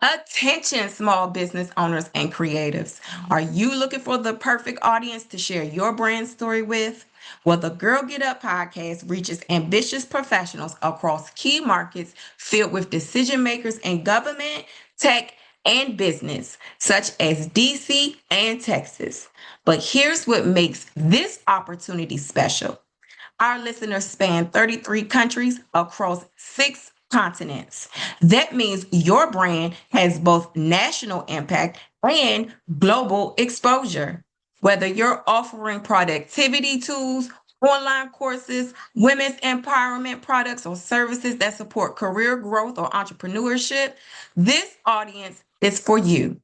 Attention, small business owners and creatives. Are you looking for the perfect audience to share your brand story with? Well, the Girl Get Up podcast reaches ambitious professionals across key markets filled with decision makers in government, tech, and business, such as DC and Texas. But here's what makes this opportunity special. Our listeners span 33 countries across 6 continents. That means your brand has both national impact and global exposure. Whether you're offering productivity tools, online courses, women's empowerment products, or services that support career growth or entrepreneurship, this audience is for you.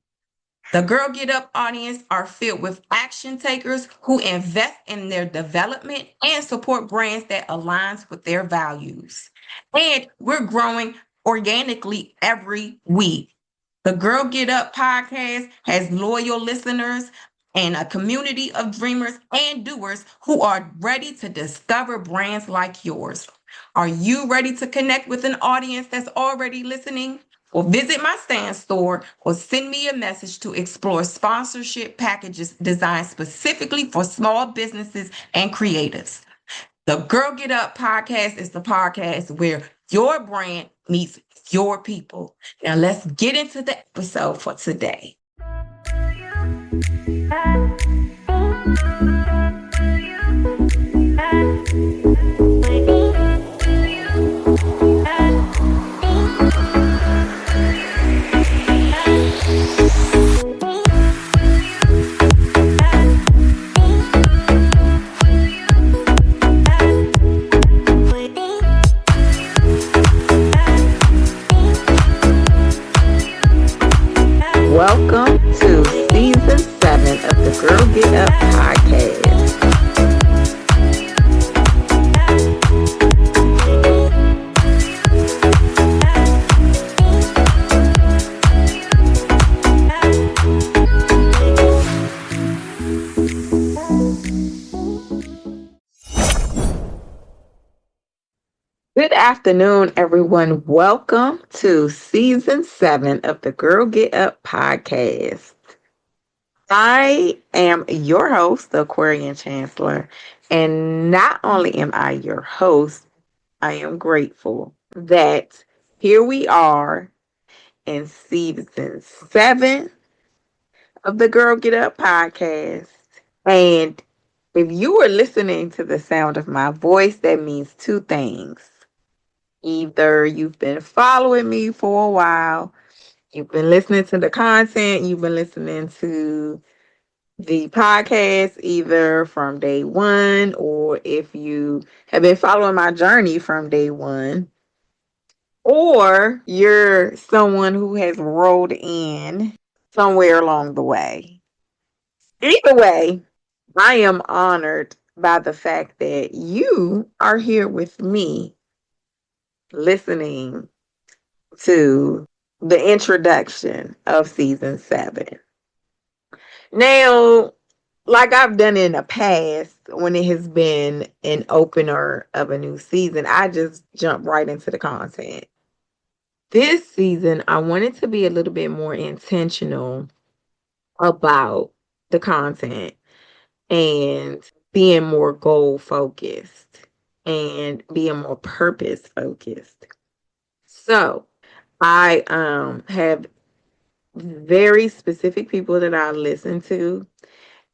The Girl Get Up audience are filled with action takers who invest in their development and support brands that aligns with their values. And we're growing organically every week. The Girl Get Up podcast has loyal listeners and a community of dreamers and doers who are ready to discover brands like yours. Are you ready to connect with an audience that's already listening? Or visit my stand store or send me a message to explore sponsorship packages designed specifically for small businesses and creatives. The Girl Get Up podcast is the podcast where your brand meets your people. Now let's get into the episode for today. Welcome to season 7 of the Girl Get Up podcast. Good afternoon, everyone. Welcome to season 7 of the Girl Get Up podcast. I am your host, the Aquarian Chancellor, and not only am I your host, I am grateful that here we are in season 7 of the Girl Get Up podcast. And if you are listening to the sound of my voice, that means two things. Either you've been following me for a while, you've been listening to the content, you've been listening to the podcast either from day one, or if you have been following my journey from day one, or you're someone who has rolled in somewhere along the way. Either way, I am honored by the fact that you are here with me listening to the introduction of season 7. Now, like I've done in the past, when it has been an opener of a new season, I just jump right into the content. This season, I wanted to be a little bit more intentional about the content and being more goal focused and being more purpose focused. So I have very specific people that I listen to,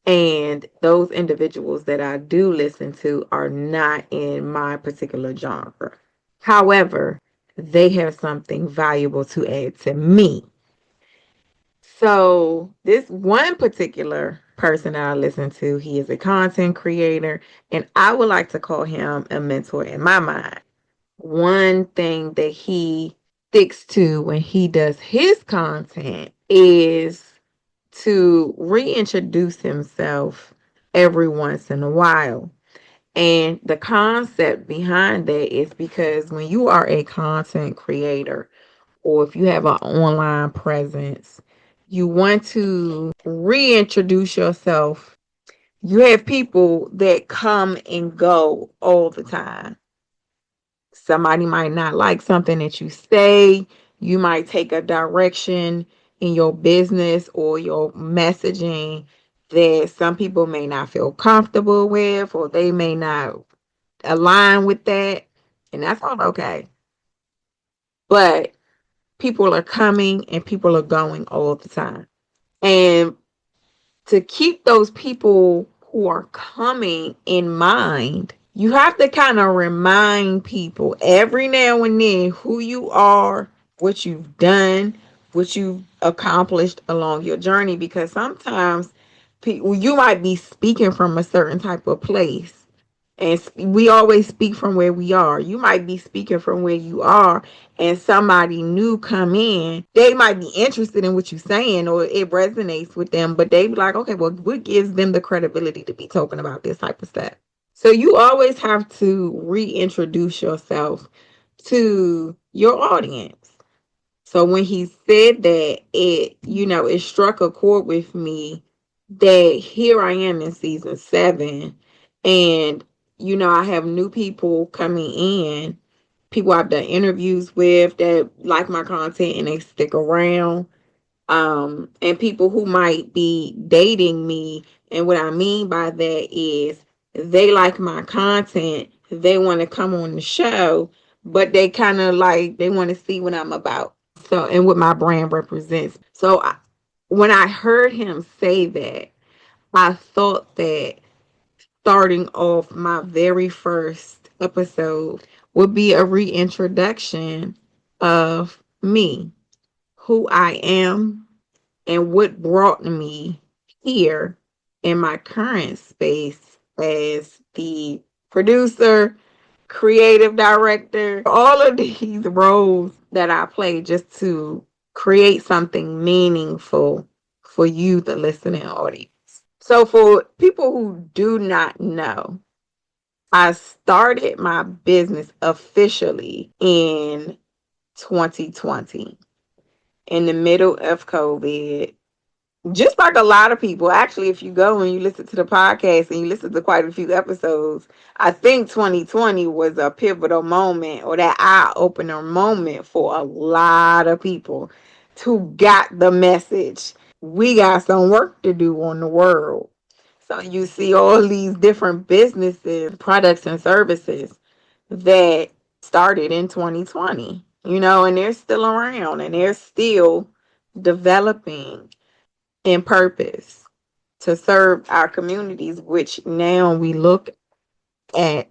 and those individuals that I do listen to are not in my particular genre. However, they have something valuable to add to me. So this one particular person that I listen to, he is a content creator, and I would like to call him a mentor in my mind. One thing that he sticks to when he does his content is to reintroduce himself every once in a while. And the concept behind that is because when you are a content creator, or if you have an online presence, you want to reintroduce yourself. You have people that come and go all the time. Somebody might not like something that you say. You might take a direction in your business or your messaging that some people may not feel comfortable with, or they may not align with that. And that's all okay. But people are coming and people are going all the time. And to keep those people who are coming in mind, you have to kind of remind people every now and then who you are, what you've done, what you've accomplished along your journey. Because sometimes people, you might be speaking from a certain type of place, and we always speak from where we are. You might be speaking from where you are, and somebody new come in. They might be interested in what you're saying, or it resonates with them, but they be like, okay, well, what gives them the credibility to be talking about this type of stuff? So you always have to reintroduce yourself to your audience. So when he said that, it struck a chord with me that here I am in season 7, and I have new people coming in, people I've done interviews with that like my content and they stick around, and people who might be dating me. And what I mean by that is they like my content, they want to come on the show, but they kind of like they want to see what I'm about. So, and what my brand represents. So when I heard him say that, I thought that starting off my very first episode would be a reintroduction of me, who I am, and what brought me here in my current space as the producer, creative director, all of these roles that I play just to create something meaningful for you, the listening audience. So, for people who do not know, I started my business officially in 2020 in the middle of COVID. Just like a lot of people, actually, if you go and you listen to the podcast and you listen to quite a few episodes, I think 2020 was a pivotal moment, or that eye opener moment for a lot of people who got the message. We got some work to do on the world. So you see all these different businesses, products and services that started in 2020, and they're still around and they're still developing in purpose to serve our communities, which now we look at,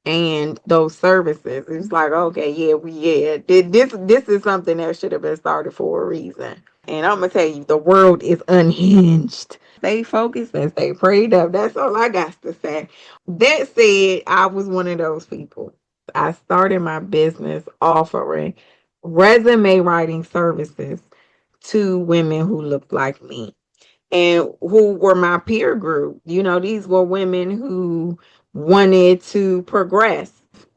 and those services. It's like, okay, this is something that should have been started for a reason. And I'm gonna tell you, the world is unhinged. Stay focused and stay prayed up. That's all I got to say. That said, I was one of those people. I started my business offering resume writing services to women who looked like me and who were my peer group. These were women who wanted to progress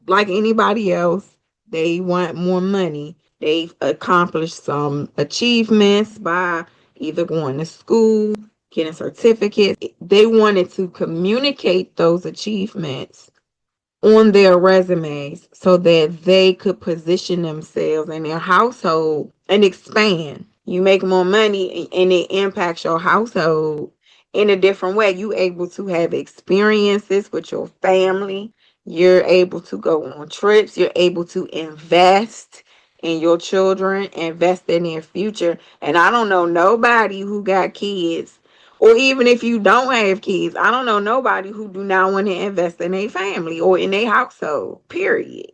like anybody else. They want more money. They've accomplished some achievements by either going to school, getting certificates. They wanted to communicate those achievements on their resumes so that they could position themselves in their household and expand. You make more money and it impacts your household in a different way. You able to have experiences with your family. You're able to go on trips. You're able to invest in your children, invest in their future. And I don't know nobody who got kids, or even if you don't have kids, I don't know nobody who do not want to invest in a family or in a household, period.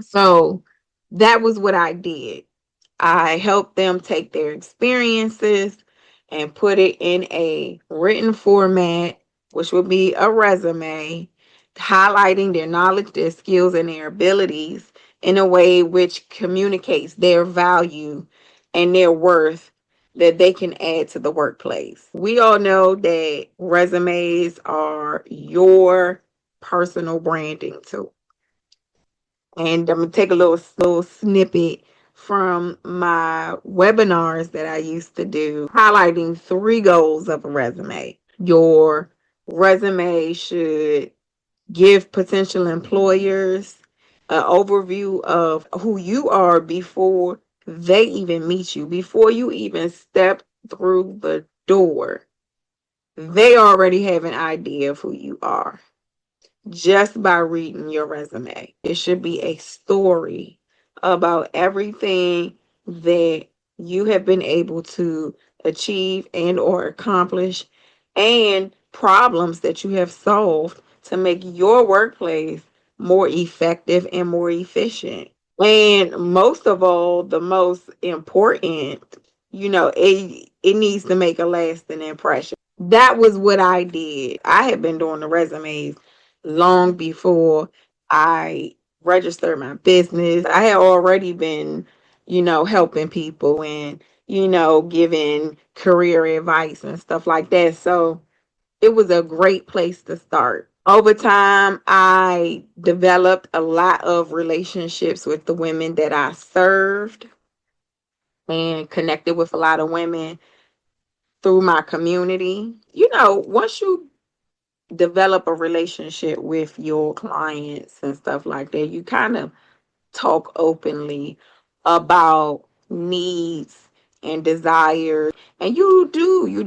So that was what I did. I helped them take their experiences and put it in a written format, which would be a resume, highlighting their knowledge, their skills, and their abilities in a way which communicates their value and their worth that they can add to the workplace. We all know that resumes are your personal branding tool. And I'm going to take a little snippet from my webinars that I used to do, highlighting 3 goals of a resume. Your resume should give potential employers an overview of who you are before they even meet you, before you even step through the door. They already have an idea of who you are just by reading your resume. It should be a story about everything that you have been able to achieve and or accomplish, and problems that you have solved to make your workplace more effective and more efficient. And most of all, the most important, it needs to make a lasting impression. That was what I did. I had been doing the resumes long before I registered my business. I had already been, helping people and, giving career advice and stuff like that. So it was a great place to start. Over time, I developed a lot of relationships with the women that I served and connected with a lot of women through my community. Once you develop a relationship with your clients and stuff like that, you kind of talk openly about needs and desires, and you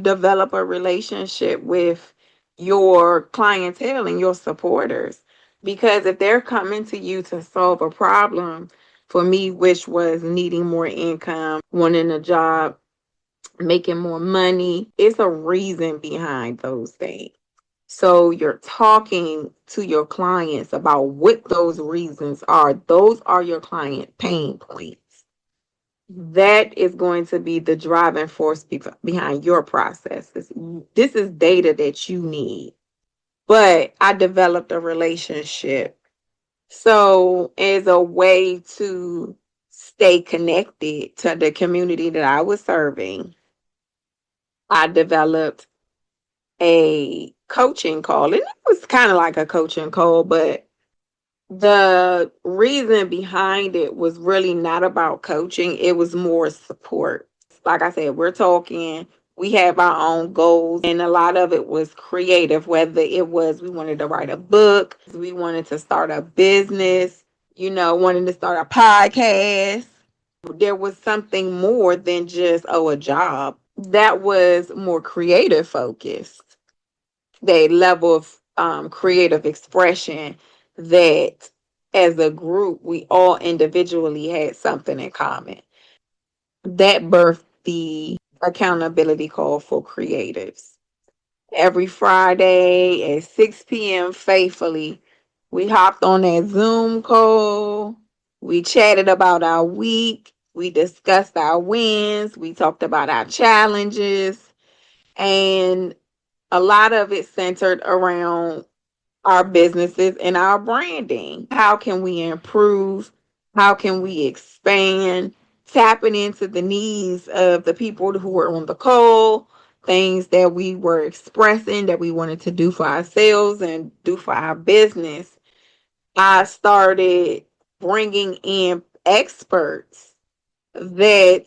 develop a relationship with your clientele and your supporters, because if they're coming to you to solve a problem, for me, which was needing more income, wanting a job, making more money, it's a reason behind those things. So you're talking to your clients about what those reasons are. Those are your client pain points. That is going to be the driving force behind your processes. This is data that you need. But I developed a relationship. So, as a way to stay connected to the community that I was serving, I developed a coaching call. And it was kind of like a coaching call, but the reason behind it was really not about coaching. It was more support. Like I said, we're talking, we have our own goals, and a lot of it was creative, whether it was we wanted to write a book, we wanted to start a business, wanting to start a podcast. There was something more than just, a job. That was more creative focused, the level of creative expression that as a group we all individually had something in common. That birthed the accountability call for creatives. Every Friday at 6 p.m. faithfully, we hopped on that Zoom call. We chatted about our week. We discussed our wins. We talked about our challenges. And a lot of it centered around our businesses and our branding. How can we improve? How can we expand? Tapping into the needs of the people who were on the call, things that we were expressing that we wanted to do for ourselves and do for our business. I started bringing in experts that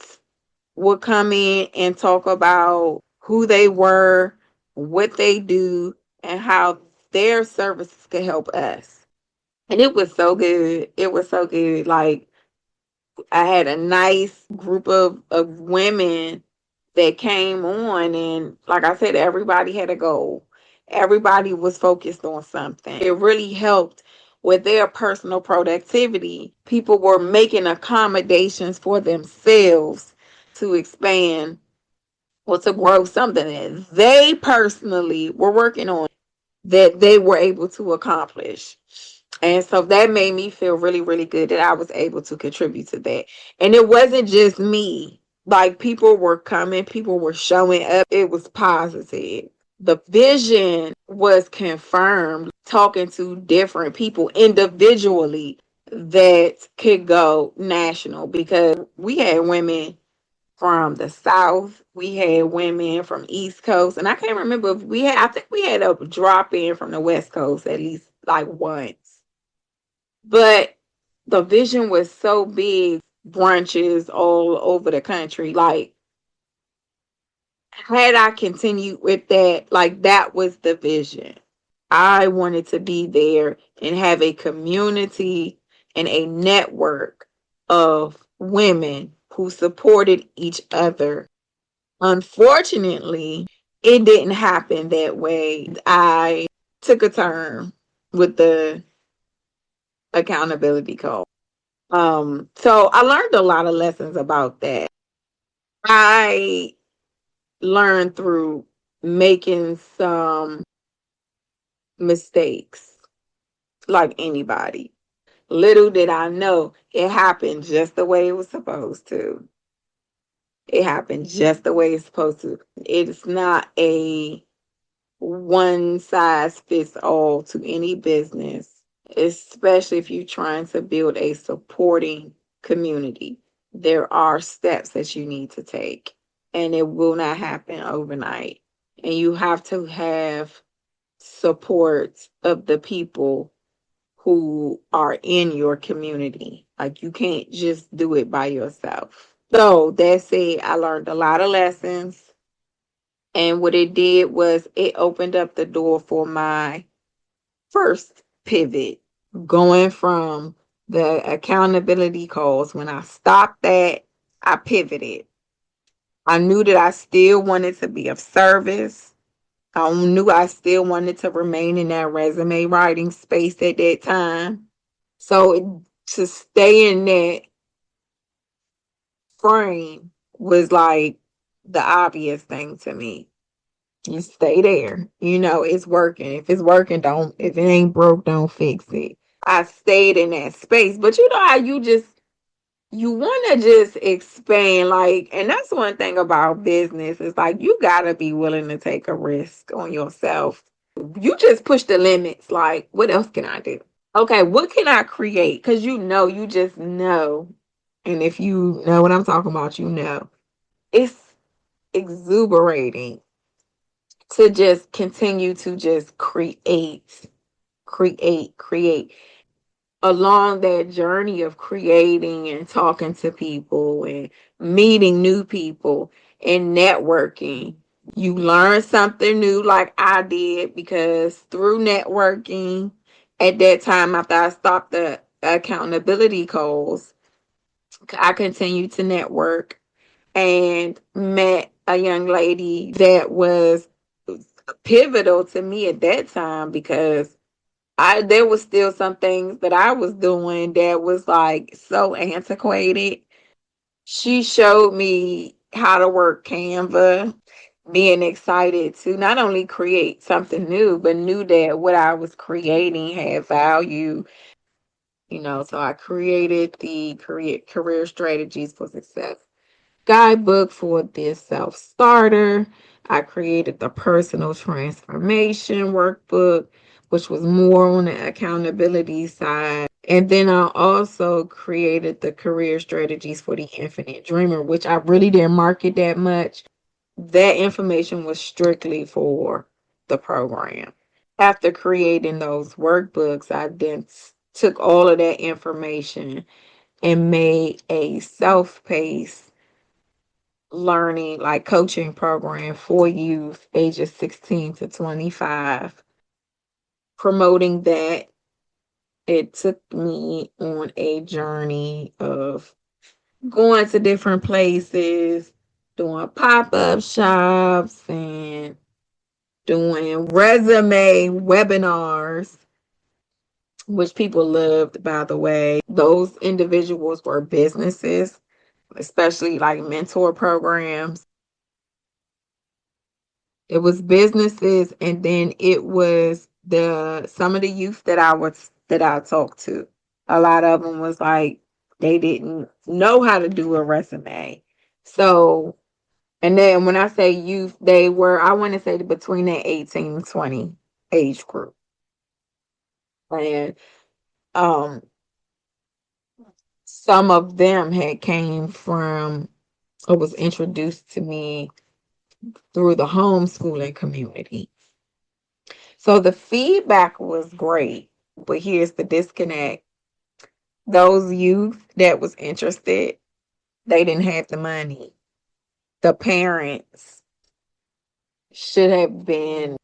would come in and talk about who they were, what they do, and how their services could help us. And it was so good. It was so good. Like, I had a nice group of women that came on, and like I said, everybody had a goal. Everybody was focused on something. It really helped with their personal productivity. People were making accommodations for themselves to expand or to grow something that they personally were working on, that they were able to accomplish. And so that made me feel really, really good that I was able to contribute to that. And it wasn't just me. Like, people were coming, people were showing up. It was positive. The vision was confirmed, talking to different people individually that could go national, because we had women from the South. We had women from East Coast. And I can't remember if I think we had a drop in from the West Coast at least like once. But the vision was so big, brunches all over the country. Like, had I continued with that, like, that was the vision. I wanted to be there and have a community and a network of women who supported each other. Unfortunately, it didn't happen that way. I took a turn with the accountability call. So I learned a lot of lessons about that. I learned through making some mistakes, like anybody. Little did I know it happened just the way it was supposed to. It happened just the way it's supposed to. It's not a one size fits all to any business, especially if you're trying to build a supporting community. There are steps that you need to take, and it will not happen overnight. And you have to have support of the people who are in your community. Like, you can't just do it by yourself. So that said, I learned a lot of lessons. And what it did was it opened up the door for my first pivot, going from the accountability calls. When I stopped that, I pivoted. I knew that I still wanted to be of service. I knew I still wanted to remain in that resume writing space at that time. So to stay in that frame was like the obvious thing to me. You stay there. You know, it's working. If it's working, don't, if it ain't broke, don't fix it. I stayed in that space. But you know how you want to just expand, like, and that's one thing about business. It's like you gotta be willing to take a risk on yourself. You just push the limits. Like, what else can I do? Okay, what can I create? Because you just know. And if you know what I'm talking about, you know. It's exuberating to just continue to just create along that journey of creating and talking to people and meeting new people and networking. You learn something new, like I did, because through networking at that time, after I stopped the accountability calls, I continued to network and met a young lady that was pivotal to me at that time, because I there was still some things that I was doing that was like so antiquated. She showed me how to work Canva, being excited to not only create something new, but knew that what I was creating had value. So I created the career strategies for success guidebook for this self starter. I created the personal transformation workbook, which was more on the accountability side. And then I also created the career strategies for the infinite dreamer, which I really didn't market that much. That information was strictly for the program. After creating those workbooks, I then took all of that information and made a self-paced learning, like, coaching program for youth ages 16 to 25. Promoting that, it took me on a journey of going to different places, doing pop-up shops, and doing resume webinars, which people loved, by the way. Those individuals were businesses, especially like mentor programs. It was businesses, and then it was the some of the youth that I talked to. A lot of them was like they didn't know how to do a resume. So, and then when I say youth, they were, I want to say, between the 18 and 20 age group. And um some of them had came from, or was introduced to me through the homeschooling community. So the feedback was great, but here's the disconnect. Those youth that was interested, they didn't have the money. The parents should have been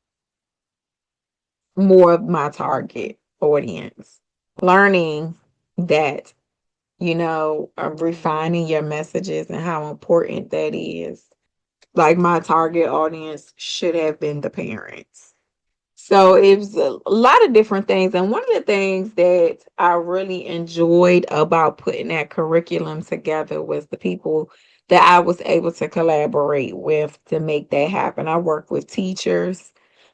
more of my target audience. Learning that, refining your messages and how important that is. Like my target audience should have been the parents. So it was a lot of different things. And one of the things that I really enjoyed about putting that curriculum together was the people that I was able to collaborate with to make that happen. I worked with teachers,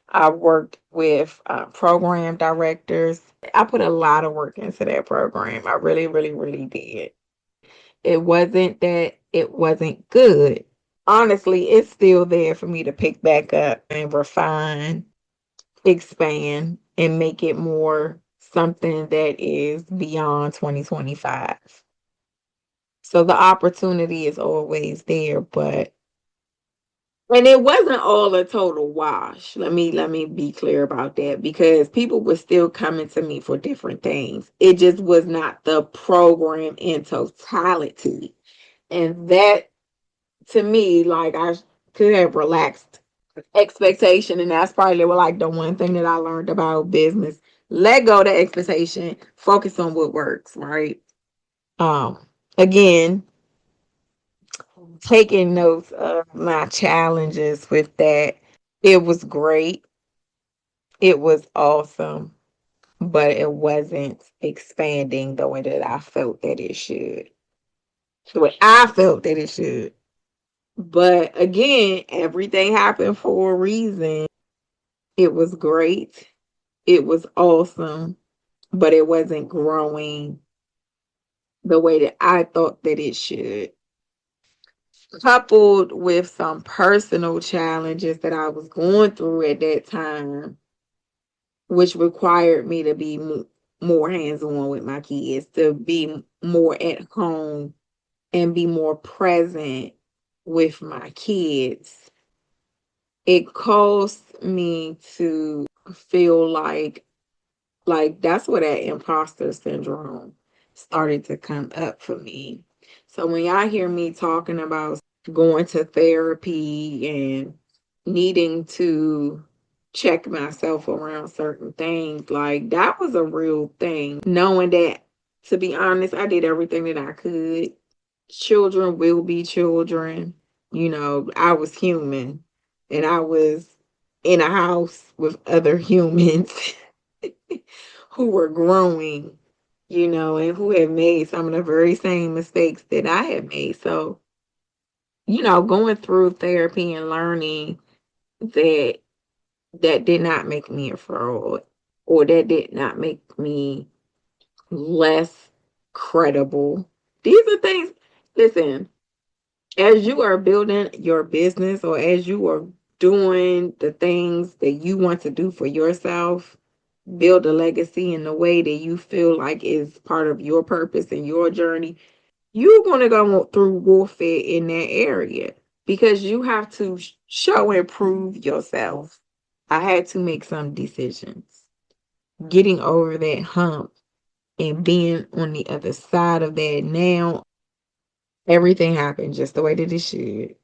I worked with program directors. I put a lot of work into that program. I really, really, really did. It wasn't that it wasn't good. Honestly, it's still there for me to pick back up and refine, expand, and make it more something that is beyond 2025. So the opportunity is always there, but and it wasn't all a total wash. Let me be clear about that because people were still coming to me for different things. It just was not the program in totality. And that to me, like I could have relaxed expectation, and that's probably like the one thing that I learned about business. Let go of the expectation, focus on what works, right? Um, Again, taking notes of my challenges with that. It was great. It was awesome, but it wasn't expanding the way that I felt that it should. The way I felt that it should. But again, everything happened for a reason. It was great. It was awesome, but it wasn't growing the way that I thought that it should. Coupled with some personal challenges that I was going through at that time, which required me to be more hands on with my kids, to be more at home and be more present with my kids. It caused me to feel like that's where that imposter syndrome started to come up for me. So when y'all hear me talking about going to therapy and needing to check myself around certain things, like that was a real thing. Knowing that, to be honest, I did everything that I could. Children will be children. I was human and I was in a house with other humans who were growing, and who had made some of the very same mistakes that I had made. So, going through therapy and learning that that did not make me a fraud, or that did not make me less credible. These are things, listen, as you are building your business or as you are doing the things that you want to do for yourself, build a legacy in the way that you feel like is part of your purpose and your journey, you're going to go through warfare in that area because you have to show and prove yourself. I had to make some decisions. Getting over that hump and being on the other side of that now, everything happened just the way that it should.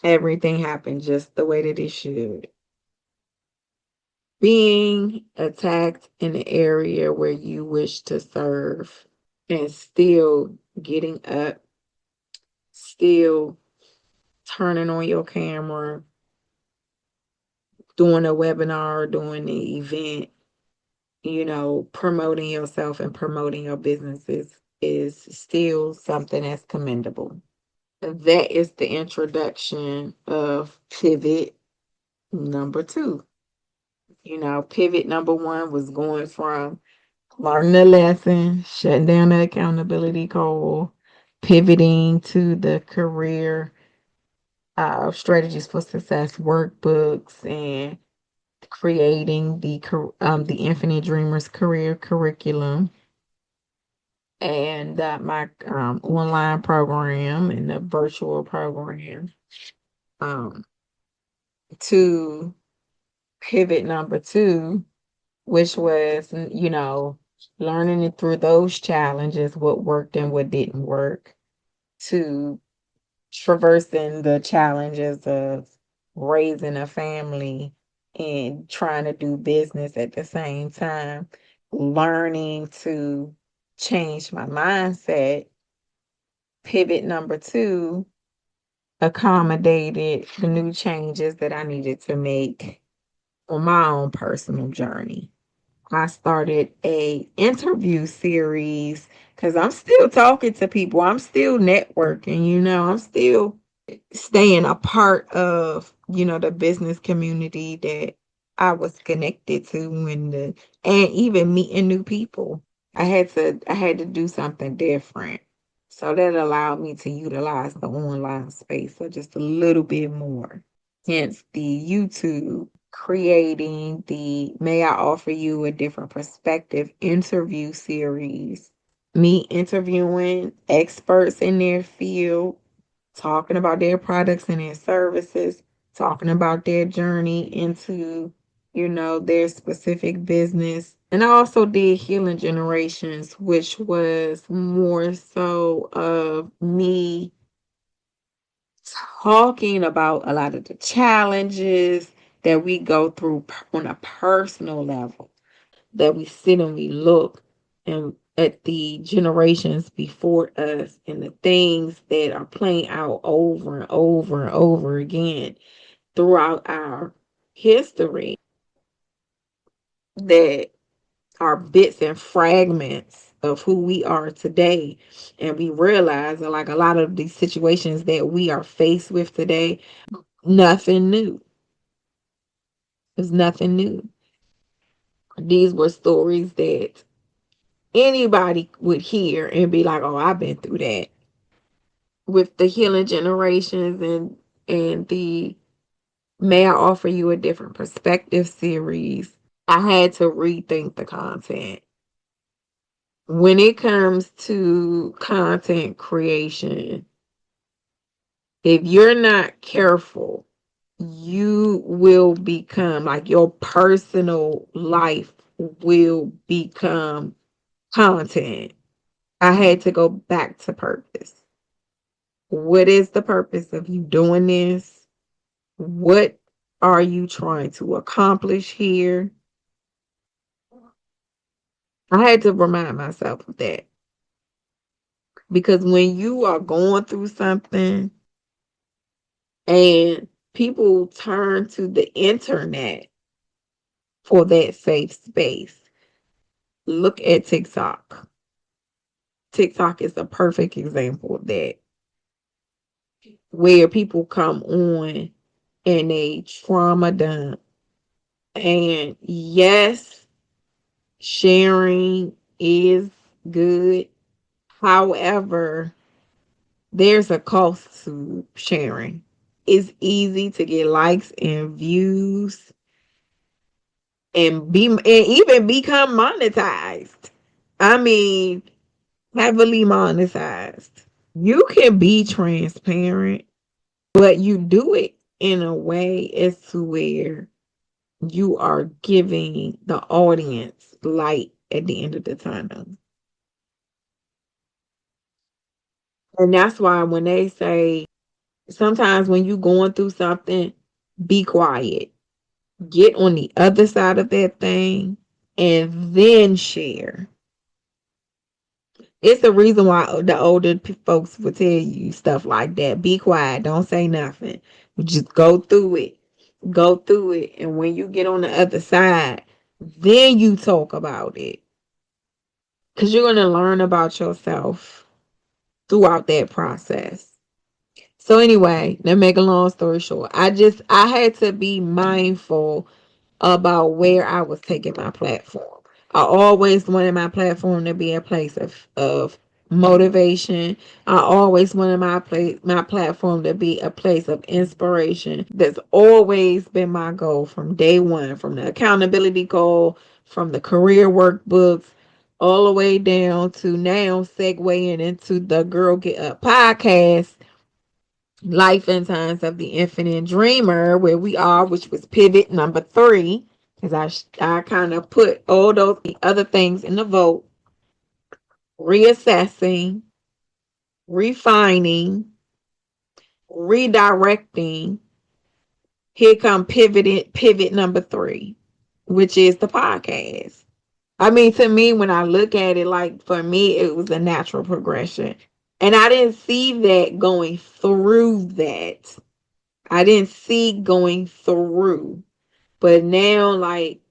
Everything happened just the way that it should. Being attacked in the area where you wish to serve and still getting up, still turning on your camera, doing a webinar, doing an event, promoting yourself and promoting your businesses is still something that's commendable. That is the introduction of pivot number two. Pivot number one was going from learning the lesson, shutting down the accountability call, pivoting to the career strategies for success workbooks, and creating the Infinite Dreamers career curriculum and my online program and the virtual program. Um, to pivot number two, which was, learning it through those challenges, what worked and what didn't work, to traversing the challenges of raising a family and trying to do business at the same time, learning to changed my mindset. Pivot number two accommodated the new changes that I needed to make on my own personal journey. I started a interview series because I'm still talking to people. I'm still networking, I'm still staying a part of, the business community that I was connected to and even meeting new people. I had to do something different. So that allowed me to utilize the online space for just a little bit more. Hence the YouTube, creating the May I Offer You a Different Perspective interview series. Me interviewing experts in their field, talking about their products and their services, talking about their journey into, their specific business. And I also did Healing Generations, which was more so of me talking about a lot of the challenges that we go through on a personal level, that we sit and we look and at the generations before us and the things that are playing out over and over and over again throughout our history, that are bits and fragments of who we are today. And we realize that, like, a lot of these situations that we are faced with today, nothing new. There's nothing new. These were stories that anybody would hear and be like, "Oh, I've been through that." With the Healing Generations and the May I Offer You a Different Perspective series, I had to rethink the content. When it comes to content creation, if you're not careful, you will become, like, your personal life will become content. I had to go back to purpose. What is the purpose of you doing this? What are you trying to accomplish here? I had to remind myself of that, because when you are going through something and people turn to the internet for that safe space, look at TikTok. TikTok is a perfect example of that, where people come on and they trauma dump. And yes, sharing is good. However, there's a cost to sharing. It's easy to get likes and views and even become monetized. I mean, heavily monetized. You can be transparent, but you do it in a way as to where you are giving the audience light at the end of the tunnel. And that's why when they say, sometimes when you going through something, be quiet. Get on the other side of that thing and then share. It's the reason why the older folks would tell you stuff like that. Be quiet. Don't say nothing. Just go through it. Go through it. And when you get on the other side, then you talk about it. Because you're going to learn about yourself throughout that process. So anyway, to make a long story short, I had to be mindful about where I was taking my platform. I always wanted my platform to be a place of motivation. I always wanted my platform to be a place of inspiration. That's always been my goal from day one, from the accountability goal, from the career workbooks, all the way down to now segueing into the Girl Get Up podcast, Life and Times of the Infinite Dreamer, where we are, which was pivot number 3, because I kind of put all those other things in the vote: reassessing, refining, redirecting. Here come pivot number 3, which is the podcast. I mean, to me, when I look at it, like for me, it was a natural progression. And I didn't see that going through that. I didn't see going through. But now, like,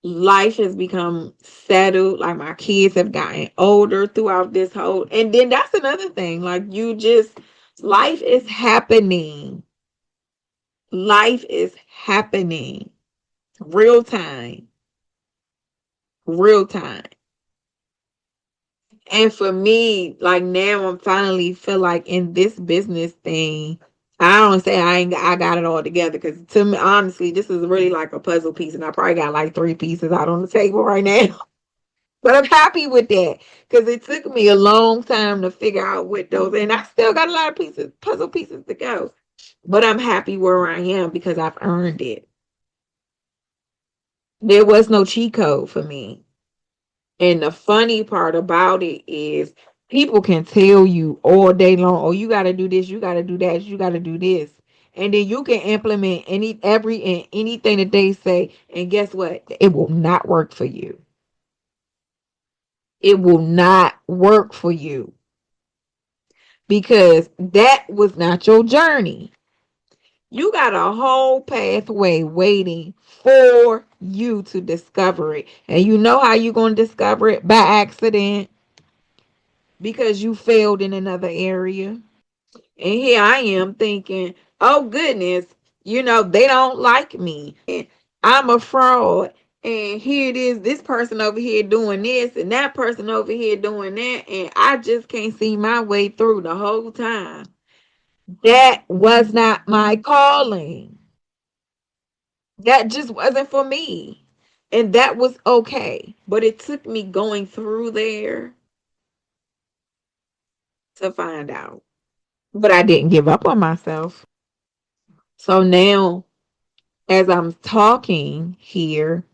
life has become settled. Like, my kids have gotten older throughout this whole. And then that's another thing. Like, life is happening. Life is happening. Real time. Real time. And for me, like now I'm finally feel like in this business thing, I don't say I got it all together because to me, honestly, this is really like a puzzle piece, and I probably got like 3 pieces out on the table right now. But I'm happy with that because it took me a long time to figure out what those, and I still got a lot of pieces, puzzle pieces to go. But I'm happy where I am because I've earned it. There was no cheat code for me. And the funny part about it is people can tell you all day long, oh, you gotta do this, you gotta do that, you gotta do this. And then you can implement every and anything that they say, and guess what? It will not work for you. It will not work for you because that was not your journey. You got a whole pathway waiting for you to discover it. And you know how you're going to discover it? By accident, because you failed in another area. And here I am thinking, oh goodness, they don't like me. And I'm a fraud. And here it is, this person over here doing this and that person over here doing that. And I just can't see my way through the whole time. That was not my calling. That just wasn't for me. And that was okay. But it took me going through there to find out. But I didn't give up on myself. So now, as I'm talking here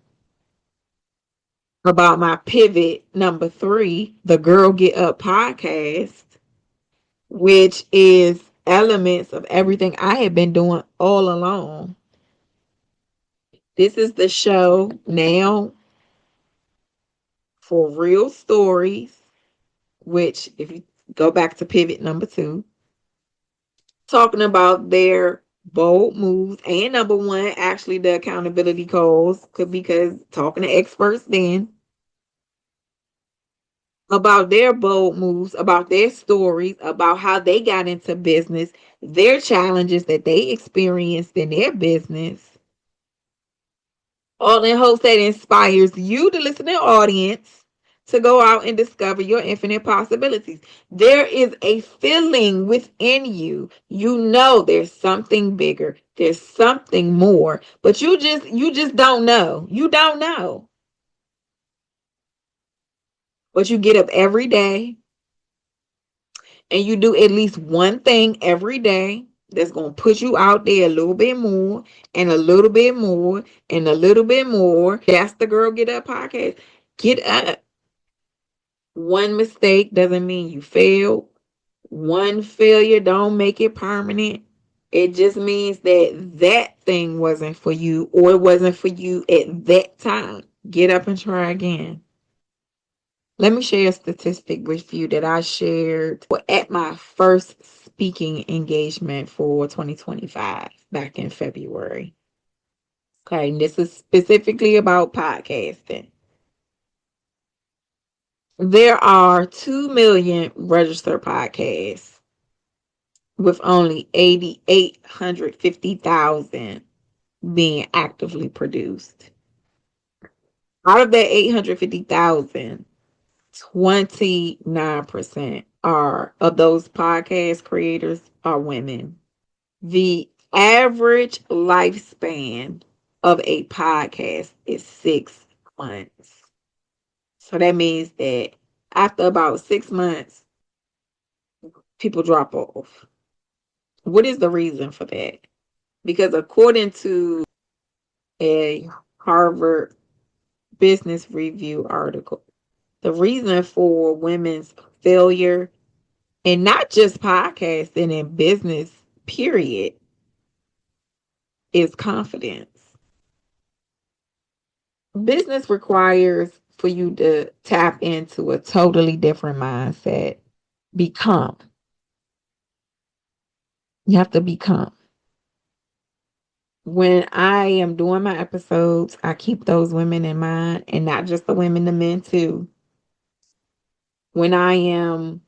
about my pivot number 3, the Girl Get Up podcast, which is elements of everything I had been doing all along. This is the show now for real stories, which, if you go back to pivot number 2, talking about their bold moves, and number 1, actually the accountability calls, because talking to experts then about their bold moves, about their stories, about how they got into business, their challenges that they experienced in their business. All in hopes that inspires you, the listening audience, to go out and discover your infinite possibilities. There is a feeling within you. You know there's something bigger. There's something more. But you just don't know. You don't know. But you get up every day and you do at least one thing every day that's going to put you out there a little bit more and a little bit more and a little bit more. That's the Girl Get Up podcast. Get up. One mistake doesn't mean you failed. One failure don't make it permanent. It just means that that thing wasn't for you, or it wasn't for you at that time. Get up and try again. Let me share a statistic with you that I shared at my first speaking engagement for 2025 back in February. Okay, and this is specifically about podcasting. There are 2 million registered podcasts with only 850,000 being actively produced. Out of that 850,000, 29% are of those podcast creators are women. The average lifespan of a podcast is 6 months. So that means that after about 6 months, people drop off. What is the reason for that? Because according to a Harvard Business Review article, the reason for women's failure, and not just podcasting, in business, period, is confidence. Business requires for you to tap into a totally different mindset. Become. You have to become. When I am doing my episodes, I keep those women in mind, and not just the women, the men too. When I am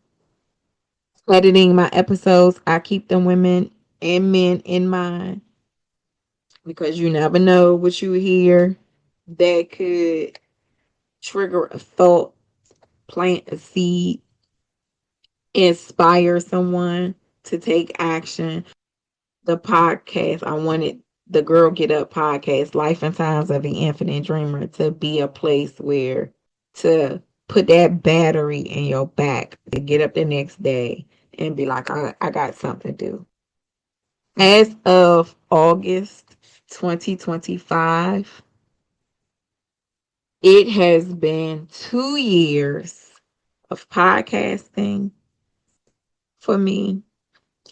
editing my episodes, I keep the women and men in mind, because you never know what you hear that could trigger a thought, plant a seed, inspire someone to take action. The podcast, I wanted the Girl Get Up podcast, Life and Times of the Infinite Dreamer, to be a place where to put that battery in your back to get up the next day and be like, I got something to do. As of August 2025, it has been 2 years of podcasting for me.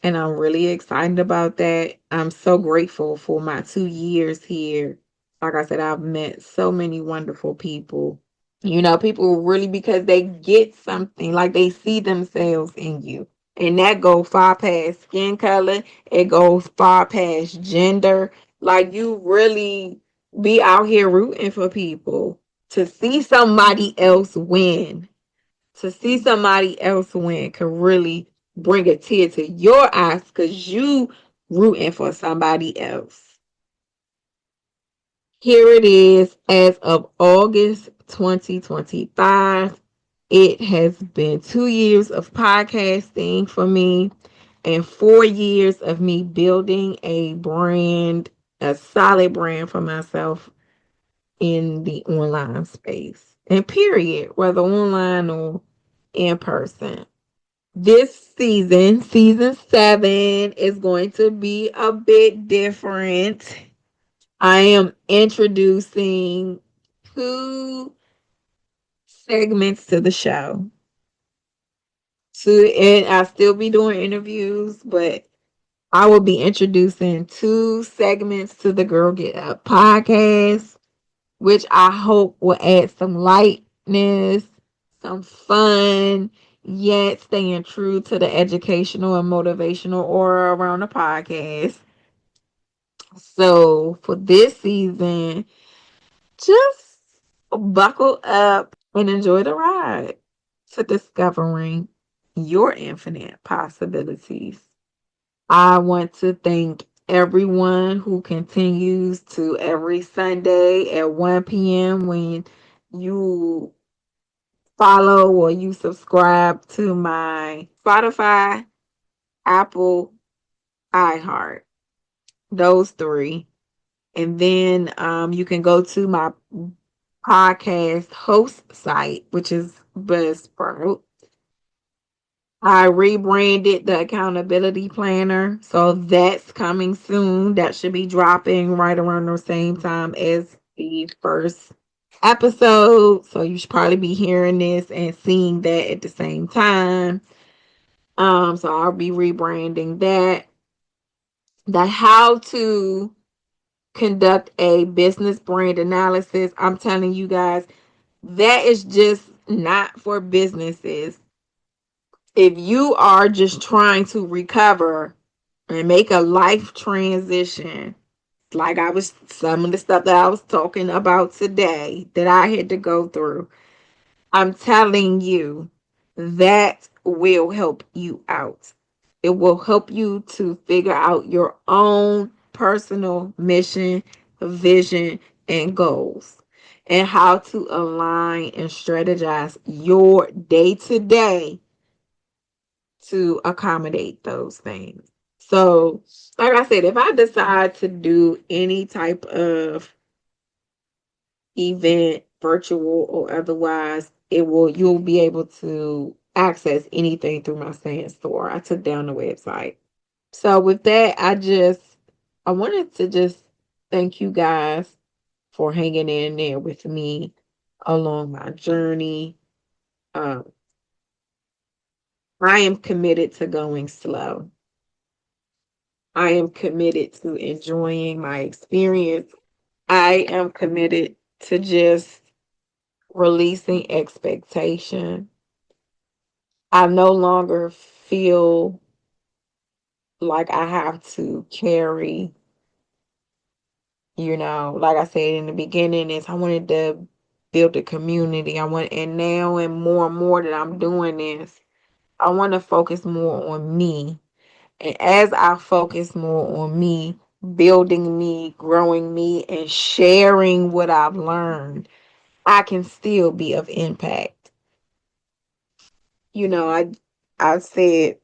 And I'm really excited about that. I'm so grateful for my 2 years here. Like I said, I've met so many wonderful people. People really, because they get something, like they see themselves in you. And that goes far past skin color. It goes far past gender. Like, you really be out here rooting for people to see somebody else win. To see somebody else win could really bring a tear to your eyes, because you rooting for somebody else. Here it is, as of August 2025. It has been 2 years of podcasting for me, and 4 years of me building a brand, a solid brand for myself in the online space. And period, whether online or in person. This season, season 7, is going to be a bit different. I am introducing 2 segments to the show. And I'll still be doing interviews, but I will be introducing 2 segments to the Girl Get Up podcast, which I hope will add some lightness, some fun, yet staying true to the educational and motivational aura around the podcast. So for this season, just buckle up and enjoy the ride to discovering your infinite possibilities. I want to thank everyone who continues to every Sunday at 1 p.m. when you follow or you subscribe to my Spotify, Apple, iHeart, those 3. And then you can go to my podcast host site, which is Buzzsprout. I rebranded the accountability planner, so that's coming soon. That should be dropping right around the same time as the first episode. So you should probably be hearing this and seeing that at the same time. So I'll be rebranding that. The how to conduct a business brand analysis. I'm telling you guys, that is just not for businesses. If you are just trying to recover and make a life transition, like some of the stuff that I was talking about today that I had to go through, I'm telling you, that will help you out. It will help you to figure out your own personal mission, vision, and goals, and how to align and strategize your day to day to accommodate those things. So, like I said, if I decide to do any type of event, virtual or otherwise, you'll be able to access anything through my Sand store. I took down the website. So with that, I wanted to just thank you guys for hanging in there with me along my journey. Um, I am committed to going slow. I am committed to enjoying my experience. I am committed to just releasing expectation. I no longer feel like I have to carry, like I said in the beginning, is I wanted to build a community. And now and more that I'm doing this, I want to focus more on me. And as I focus more on me, building me, growing me, and sharing what I've learned, I can still be of impact. I said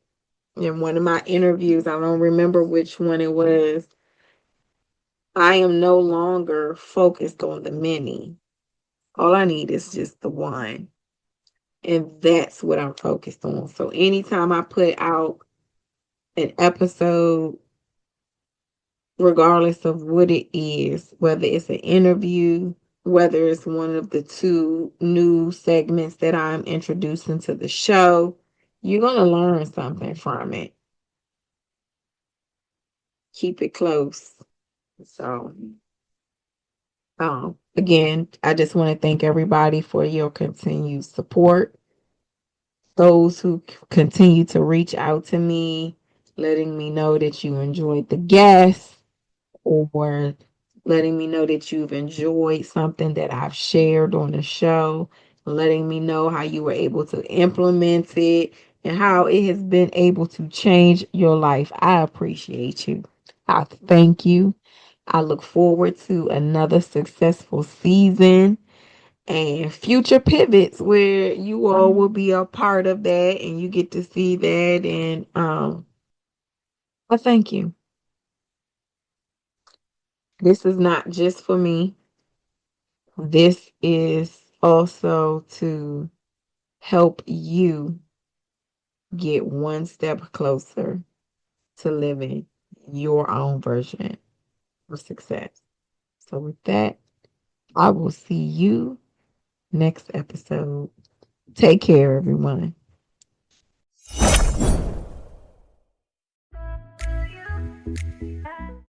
in one of my interviews, I don't remember which one it was, I am no longer focused on the many. All I need is just the one. And that's what I'm focused on. So anytime I put out an episode, regardless of what it is, whether it's an interview, whether it's one of the two new segments that I'm introducing to the show, you're going to learn something from it. Keep it close. So, again, I just want to thank everybody for your continued support. Those who continue to reach out to me, letting me know that you enjoyed the guests, or letting me know that you've enjoyed something that I've shared on the show, letting me know how you were able to implement it and how it has been able to change your life. I appreciate you. I thank you. I look forward to another successful season and future pivots where you all will be a part of that and you get to see that. And I thank you. This is not just for me. This is also to help you get one step closer to living your own version of success. So, with that, I will see you next episode. Take care, everyone.